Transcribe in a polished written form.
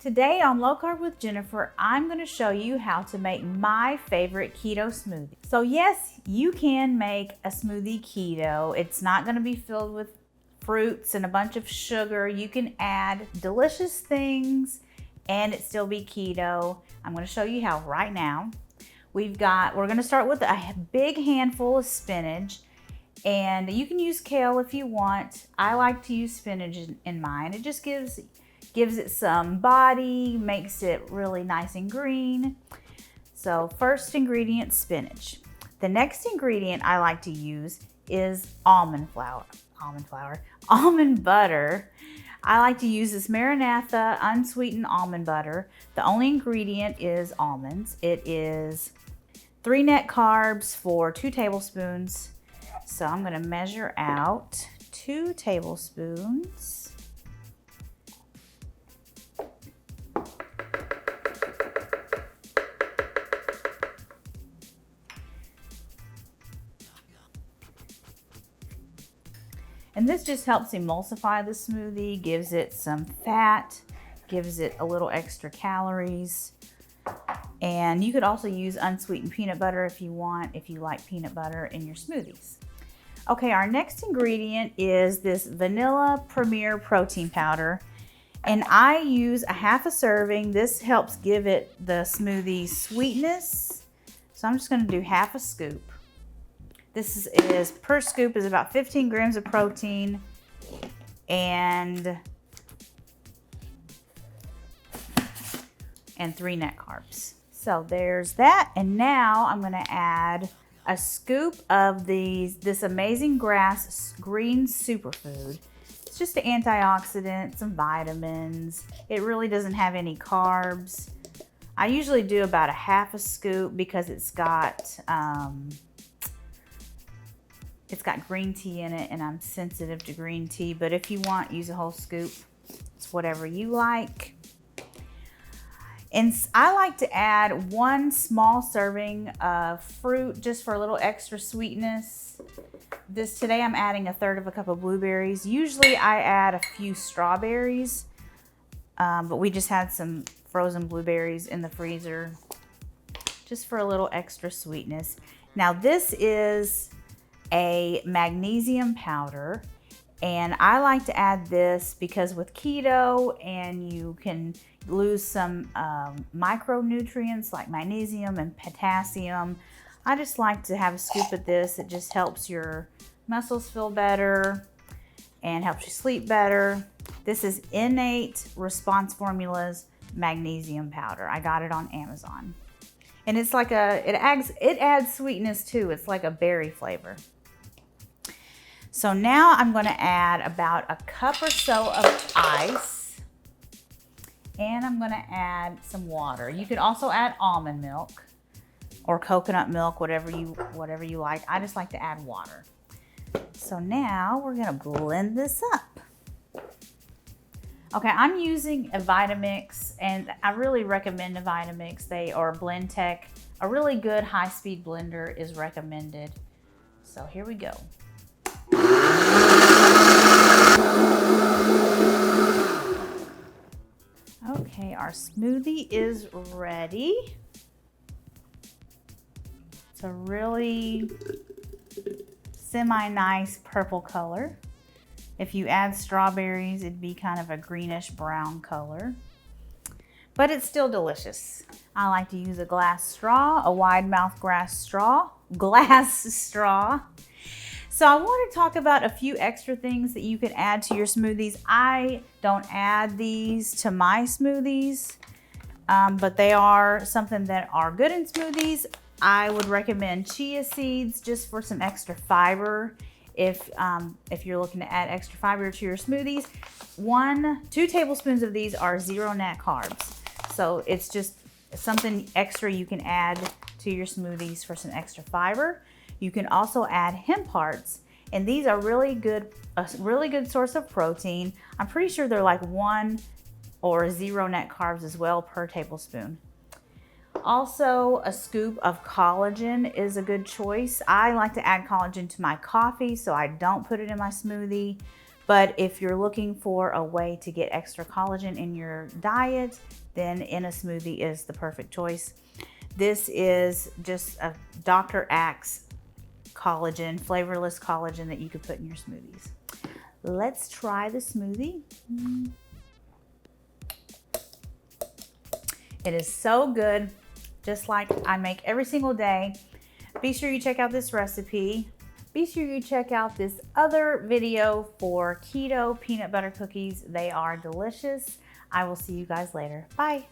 Today on Low Carb with Jennifer, I'm going to show you how to make my favorite keto smoothie. So yes, you can make a smoothie keto. It's not going to be filled with fruits and a bunch of sugar. You can add delicious things and it still be keto. I'm going to show you how right now. We're going to start with a big handful of spinach, and you can use kale if you want. I like to use spinach in mine. It just gives it some body, makes it really nice and green. So first ingredient, spinach. The next ingredient I like to use is almond butter. I like to use this Maranatha unsweetened almond butter. The only ingredient is almonds. It is 3 net carbs for 2 tablespoons. So I'm gonna measure out 2 tablespoons. And this just helps emulsify the smoothie, gives it some fat, gives it a little extra calories. And you could also use unsweetened peanut butter if you want, if you like peanut butter in your smoothies. Okay, our next ingredient is this vanilla premier protein powder. And I use a half a serving. This helps give it the smoothie sweetness. So I'm just gonna do half a scoop. This is per scoop is about 15 grams of protein and 3 net carbs. So there's that. And now I'm gonna add a scoop of this amazing grass green superfood. It's just an antioxidant, some vitamins. It really doesn't have any carbs. I usually do about a half a scoop because it's got green tea in it and I'm sensitive to green tea, but if you want, use a whole scoop. It's whatever you like. And I like to add 1 small serving of fruit just for a little extra sweetness. Today I'm adding 1/3 cup of blueberries. Usually I add a few strawberries, but we just had some frozen blueberries in the freezer just for a little extra sweetness. Now this is a magnesium powder, and I like to add this because with keto and you can lose some micronutrients like magnesium and potassium. I just like to have a scoop of this. It just helps your muscles feel better and helps you sleep better. This is Innate Response Formula's magnesium powder. I got it on Amazon. And it's like it adds sweetness too. It's like a berry flavor. So now I'm going to add about 1 cup or so of ice, and I'm going to add some water. You could also add almond milk or coconut milk, whatever you like. I just like to add water. So now we're going to blend this up. Okay, I'm using a Vitamix, and I really recommend a Vitamix. Or Blendtec. A really good high-speed blender is recommended. So here we go. Okay, our smoothie is ready. It's a really semi-nice purple color. If you add strawberries, it'd be kind of a greenish brown color, but it's still delicious. I like to use a glass straw, a wide mouth glass straw. So I want to talk about a few extra things that you can add to your smoothies. I don't add these to my smoothies, but they are something that are good in smoothies. I would recommend chia seeds just for some extra fiber. If you're looking to add extra fiber to your smoothies, 2 tablespoons of these are 0 net carbs. So it's just something extra you can add to your smoothies for some extra fiber. You can also add hemp hearts, and these are a really good source of protein. I'm pretty sure they're like 1 or 0 net carbs as well per tablespoon. Also, a scoop of collagen is a good choice. I like to add collagen to my coffee, so I don't put it in my smoothie. But if you're looking for a way to get extra collagen in your diet, then in a smoothie is the perfect choice. This is just a Dr. Axe collagen, flavorless collagen that you could put in your smoothies. Let's try the smoothie. It is so good, just like I make every single day. Be sure you check out this recipe. Be sure you check out this other video for keto peanut butter cookies. They are delicious. I will see you guys later. Bye.